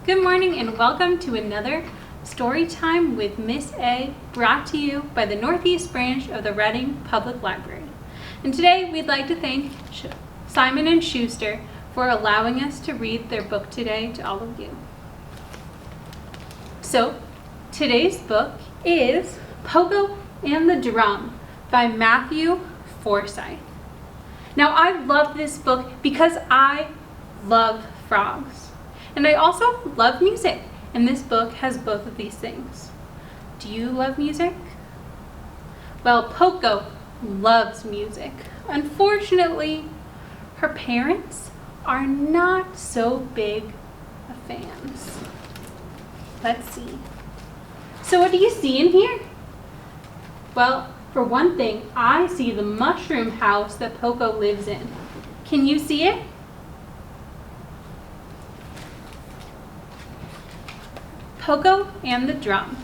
Good morning and welcome to another story time with Miss A, brought to you by the Northeast branch of the Reading Public Library. And today we'd like to thank Simon and Schuster for allowing us to read their book today to all of you. So today's book is Pokko and the Drum by Matthew Forsythe. Now I love this book because I love frogs. And I also love music, and this book has both of these things. Do you love music? Well, Pokko loves music. Unfortunately, her parents are not so big of fans. Let's see. So what do you see in here? Well, for one thing, I see the mushroom house that Pokko lives in. Can you see it? Pokko and the Drum.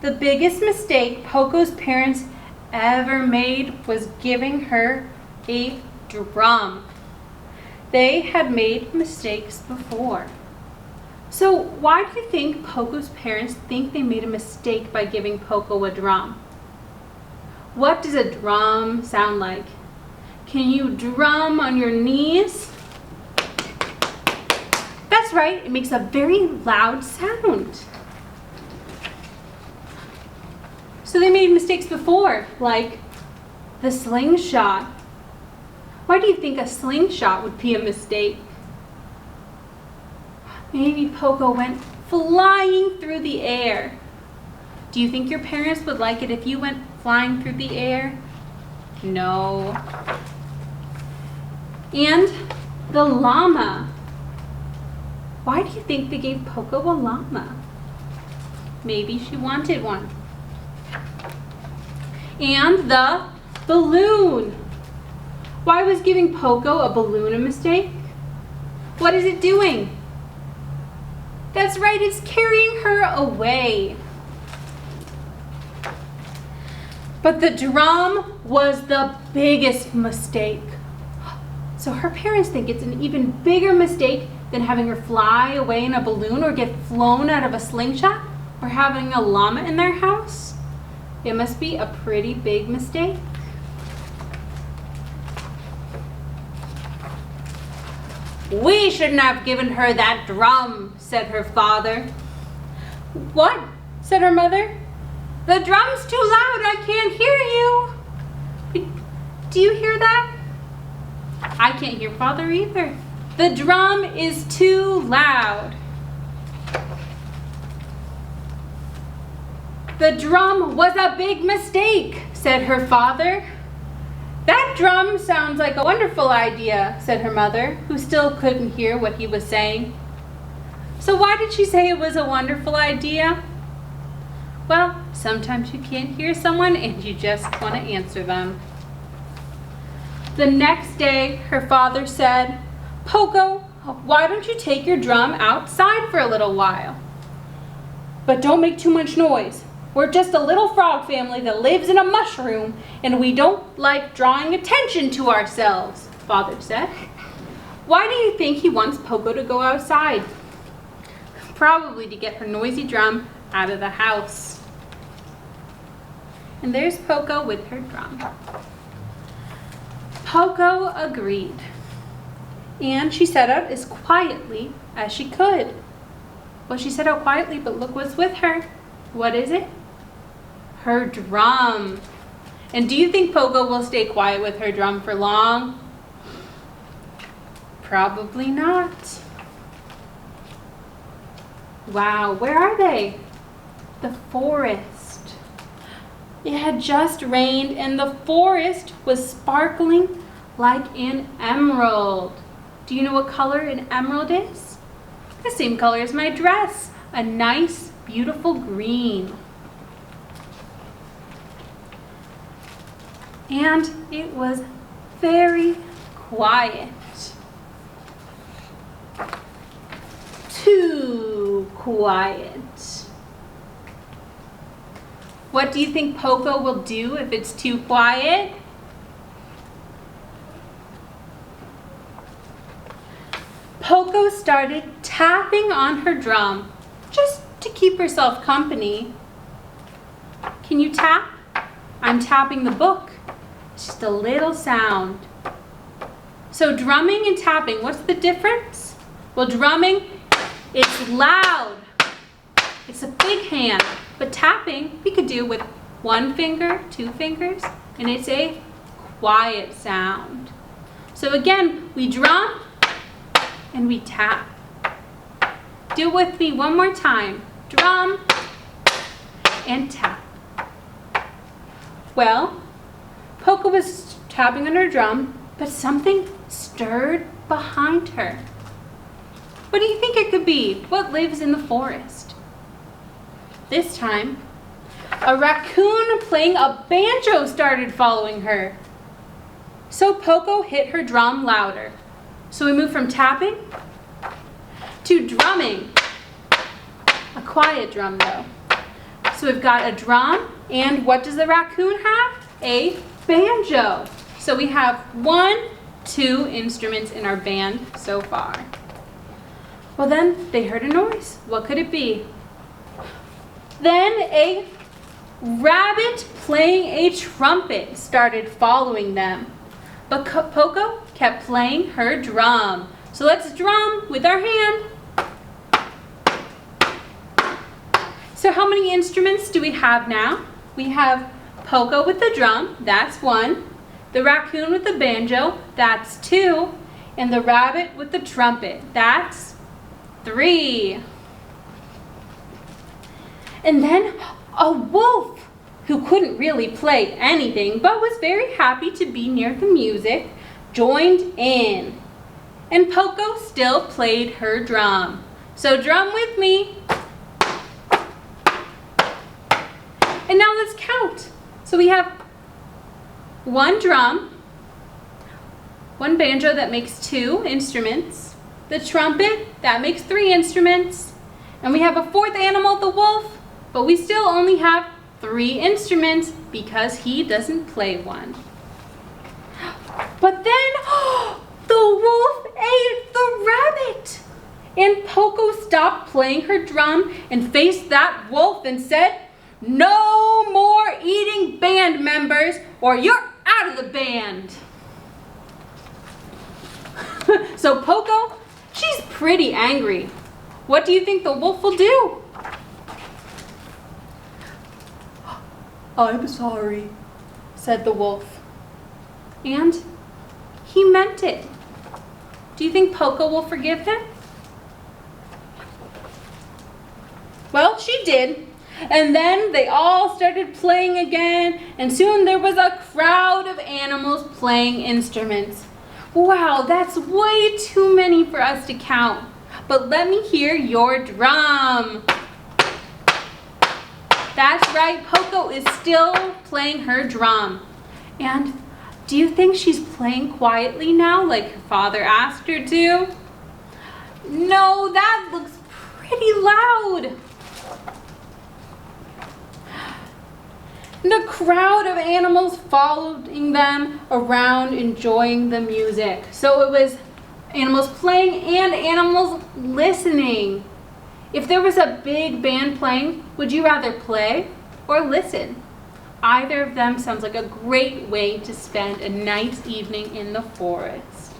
The biggest mistake Pokko's parents ever made was giving her a drum. They had made mistakes before. So why do you think Pokko's parents think they made a mistake by giving Pokko a drum? What does a drum sound like? Can you drum on your knees? That's right, it makes a very loud sound. So they made mistakes before, like the slingshot. Why do you think a slingshot would be a mistake? Maybe Pokko went flying through the air. Do you think your parents would like it if you went flying through the air? No. And the llama. Why do you think they gave Pokko a llama? Maybe she wanted one. And the balloon. Why was giving Pokko a balloon a mistake? What is it doing? That's right, it's carrying her away. But the drum was the biggest mistake. So her parents think it's an even bigger mistake than having her fly away in a balloon or get flown out of a slingshot or having a llama in their house. It must be a pretty big mistake. We shouldn't have given her that drum, said her father. What? Said her mother. The drum's too loud, I can't hear you. Do you hear that? I can't hear Father either. The drum is too loud. The drum was a big mistake, said her father. That drum sounds like a wonderful idea, said her mother, who still couldn't hear what he was saying. So why did she say it was a wonderful idea? Well, sometimes you can't hear someone and you just want to answer them. The next day, her father said, Pokko, why don't you take your drum outside for a little while? But don't make too much noise. We're just a little frog family that lives in a mushroom, and we don't like drawing attention to ourselves, Father said. Why do you think he wants Pokko to go outside? Probably to get her noisy drum out of the house. And there's Pokko with her drum. Pokko agreed, and she set out as quietly as she could. Well, she set out quietly, but look what's with her. What is it? Her drum. And do you think Pokko will stay quiet with her drum for long? Probably not. Wow, where are they? The forest. It had just rained and the forest was sparkling like an emerald. Do you know what color an emerald is? The same color as my dress, a nice, beautiful green. And it was very quiet. Too quiet. What do you think Pokko will do if it's too quiet? Pokko started tapping on her drum just to keep herself company. Can you tap? I'm tapping the book. It's just a little sound. So drumming and tapping, what's the difference? Well, drumming, it's loud. It's a big hand. But tapping, we could do with 1 finger, 2 fingers, and it's a quiet sound. So again, we drum and we tap. Do it with me one more time. Drum and tap. Well, Pokko was tapping on her drum, but something stirred behind her. What do you think it could be? What lives in the forest? This time, a raccoon playing a banjo started following her. So Pokko hit her drum louder. So we move from tapping to drumming. A quiet drum though. So we've got a drum, and what does the raccoon have? A banjo. So we have 1, 2 instruments in our band so far. Well then, they heard a noise. What could it be? Then a rabbit playing a trumpet started following them. But Pokko kept playing her drum. So let's drum with our hand. So how many instruments do we have now? We have Pokko with the drum, that's 1. The raccoon with the banjo, that's 2. And the rabbit with the trumpet, that's 3. And then a wolf, who couldn't really play anything but was very happy to be near the music, joined in. And Pokko still played her drum. So drum with me. And now let's count. So we have 1 drum, 1 banjo that makes 2 instruments, the trumpet that makes 3 instruments, and we have a 4th animal, the wolf, but we still only have 3 instruments because he doesn't play one. But then the wolf ate the rabbit, and Pokko stopped playing her drum and faced that wolf and said, "No more eating band members or you're out of the band." So Pokko, she's pretty angry. What do you think the wolf will do? "I'm sorry," said the wolf. And he meant it. Do you think Pokko will forgive him? Well, she did. And then they all started playing again, and soon there was a crowd of animals playing instruments. Wow, that's way too many for us to count. But let me hear your drum. That's right, Pokko is still playing her drum. And do you think she's playing quietly now, like her father asked her to? No, that looks pretty loud. The crowd of animals following them around, enjoying the music. So it was animals playing and animals listening. If there was a big band playing, would you rather play or listen? Either of them sounds like a great way to spend a nice evening in the forest.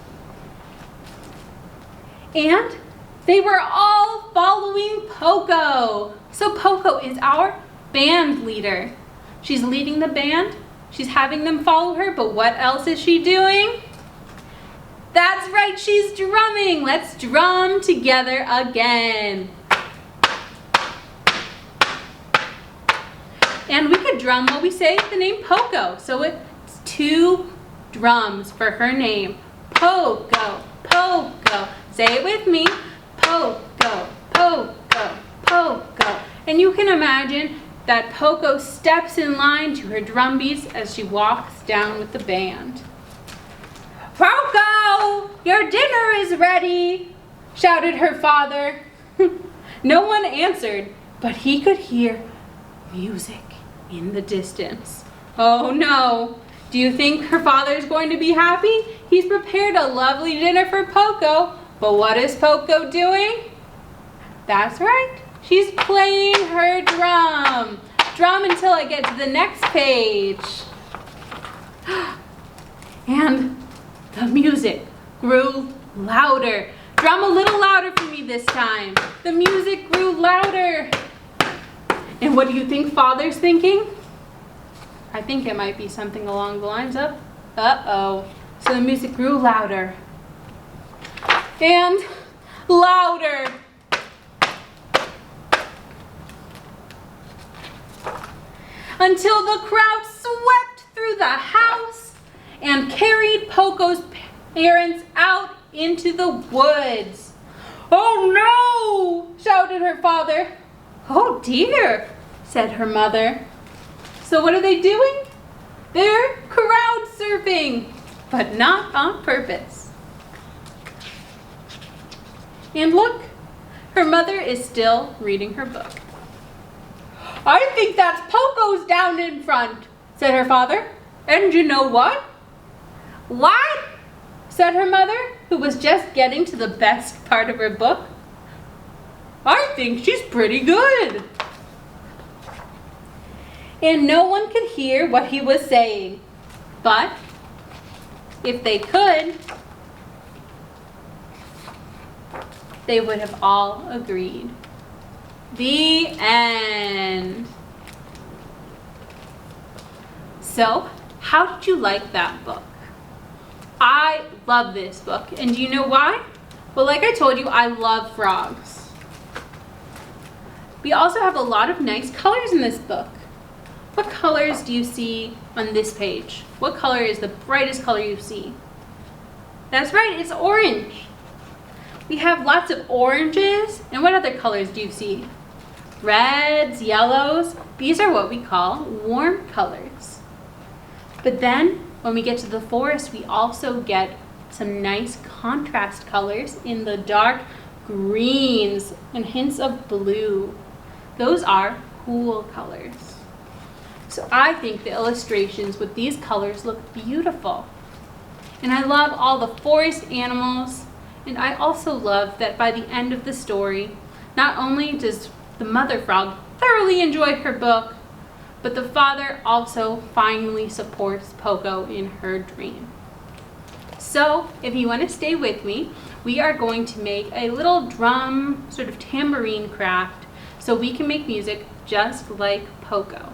And they were all following Pokko. So Pokko is our band leader. She's leading the band, she's having them follow her, but what else is she doing? That's right, she's drumming. Let's drum together again. And we could drum while we say the name Pokko. So it's 2 drums for her name. Pokko, Pokko. Say it with me. Pokko, Pokko, Pokko. And you can imagine that Pokko steps in line to her drum beats as she walks down with the band. "Pokko, your dinner is ready," shouted her father. No one answered, but he could hear music in the distance. Oh no, do you think her father is going to be happy? He's prepared a lovely dinner for Pokko, But what is Pokko doing? That's right. She's playing her drum. Drum until I get to the next page. And the music grew louder. Drum a little louder for me this time. The music grew louder. And what do you think Father's thinking? I think it might be something along the lines of, uh-oh. So the music grew louder. And louder. Until the crowd swept through the house and carried Pokko's parents out into the woods. "Oh no!" shouted her father. "Oh dear," said her mother. So what are they doing? They're crowd surfing, but not on purpose. And look, her mother is still reading her book. "I think that's Pokko's down in front," said her father. "And you know what?" "What?" said her mother, who was just getting to the best part of her book. "I think she's pretty good." And no one could hear what he was saying. But if they could, they would have all agreed. The end. So, how did you like that book? I love this book. And do you know why? Well, like I told you, I love frogs. We also have a lot of nice colors in this book. What colors do you see on this page? What color is the brightest color you see? That's right, it's orange. We have lots of oranges. And what other colors do you see? Reds, yellows. These are what we call warm colors. But then when we get to the forest, we also get some nice contrast colors in the dark greens and hints of blue. Those are cool colors. So I think the illustrations with these colors look beautiful. And I love all the forest animals. And I also love that by the end of the story, not only does the mother frog thoroughly enjoy her book, but the father also finally supports Pokko in her dream. So if you want to stay with me, we are going to make a little drum, sort of tambourine craft, so we can make music just like Pokko.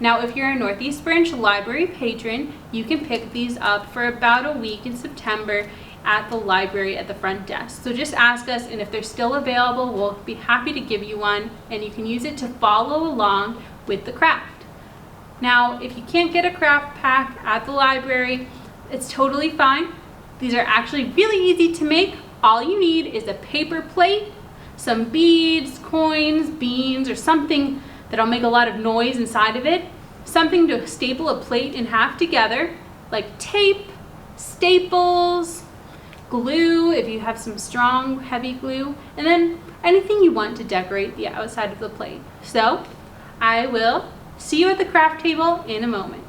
Now, if you're a Northeast Branch Library patron, you can pick these up for about a week in September at the library at the front desk. So just ask us, and if they're still available, we'll be happy to give you one, and you can use it to follow along with the craft. Now, if you can't get a craft pack at the library, it's totally fine. These are actually really easy to make. All you need is a paper plate, some beads, coins, beans, or something that'll make a lot of noise inside of it, something to staple a plate in half together, like tape, staples, glue if you have some strong, heavy glue, and then anything you want to decorate the outside of the plate. So, I will see you at the craft table in a moment.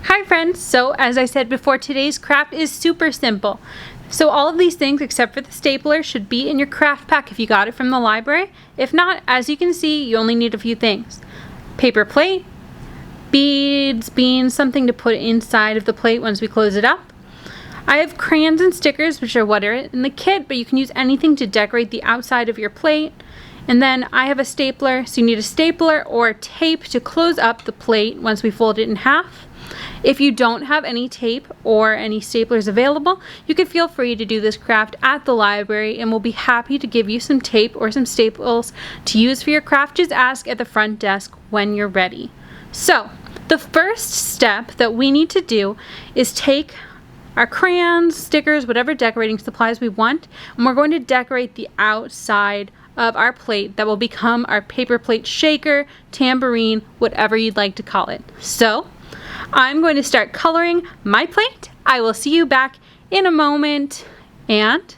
Hi friends, so as I said before, today's craft is super simple. So all of these things except for the stapler should be in your craft pack if you got it from the library. If not, as you can see, you only need a few things. Paper plate, beads, beans, something to put inside of the plate once we close it up. I have crayons and stickers, which are what are in the kit, but you can use anything to decorate the outside of your plate. And then I have a stapler, so you need a stapler or tape to close up the plate once we fold it in half. If you don't have any tape or any staplers available, you can feel free to do this craft at the library, and we'll be happy to give you some tape or some staples to use for your craft. Just ask at the front desk when you're ready. So, the first step that we need to do is take our crayons, stickers, whatever decorating supplies we want, and we're going to decorate the outside of our plate that will become our paper plate shaker, tambourine, whatever you'd like to call it. So, I'm going to start coloring my plate. I will see you back in a moment, and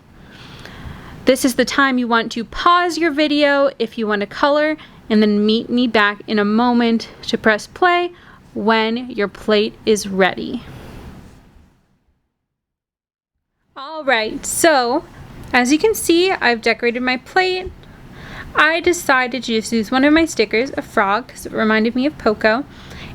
this is the time you want to pause your video if you want to color, and then meet me back in a moment to press play when your plate is ready. Alright, so As you can see, I've decorated my plate. I decided to just use one of my stickers, a frog, because it reminded me of Pokko.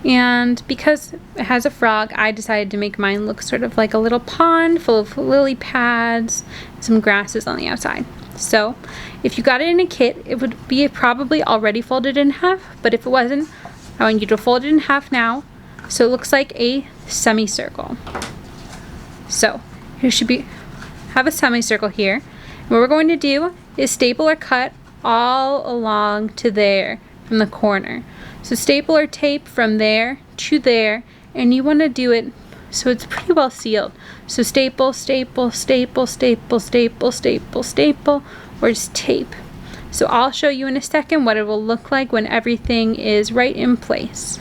And because it has a frog, I decided to make mine look sort of like a little pond full of lily pads, some grasses on the outside. So if you got it in a kit, it would be probably already folded in half, but if it wasn't, I want you to fold it in half now so it looks like a semicircle. So you should have a semicircle here. And what we're going to do is staple or cut all along to there from the corner. So staple or tape from there to there, and you want to do it so it's pretty well sealed. So staple, staple, staple, staple, staple, staple, staple, or just tape. So I'll show you in a second what it will look like when everything is right in place.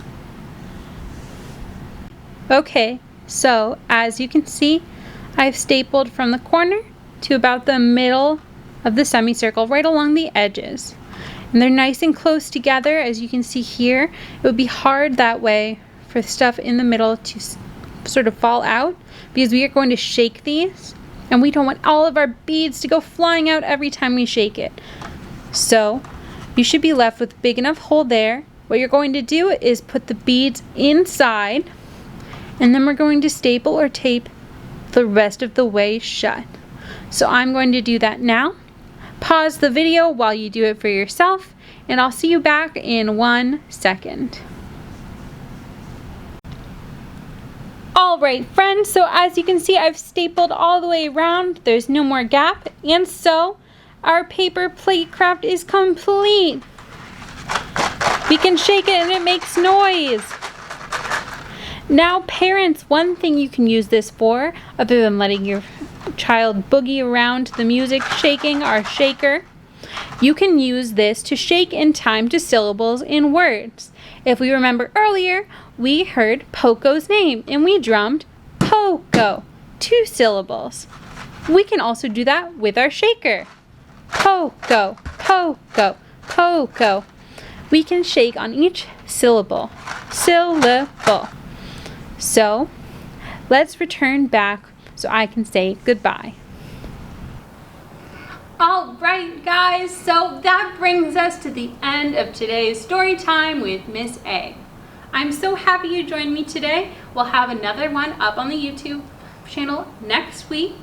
Okay, so as you can see, I've stapled from the corner to about the middle of the semicircle, right along the edges. And they're nice and close together, as you can see here. It would be hard that way for stuff in the middle to sort of fall out, because we are going to shake these, and we don't want all of our beads to go flying out every time we shake it. So you should be left with a big enough hole there. What you're going to do is put the beads inside, and then we're going to staple or tape the rest of the way shut. So I'm going to do that now. Pause the video while you do it for yourself, and I'll see you back in 1 second. Alright friends, so as you can see, I've stapled all the way around. There's no more gap, and so our paper plate craft is complete. We can shake it and it makes noise. Now parents, one thing you can use this for, other than letting your child boogie around to the music shaking our shaker, you can use this to shake in time to syllables in words. If we remember earlier, we heard Pokko's name and we drummed Pokko, 2 syllables. We can also do that with our shaker. Pokko, Pokko, Pokko. We can shake on each syllable. Syllable. So let's return back so I can say goodbye. Alright guys, so that brings us to the end of today's story time with Miss A. I'm so happy you joined me today. We'll have another one up on the YouTube channel next week.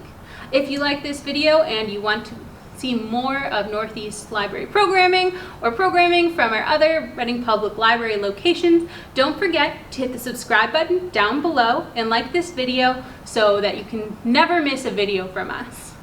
If you like this video and you want to see more of Northeast Library programming or programming from our other Reading Public Library locations, don't forget to hit the subscribe button down below and like this video so that you can never miss a video from us.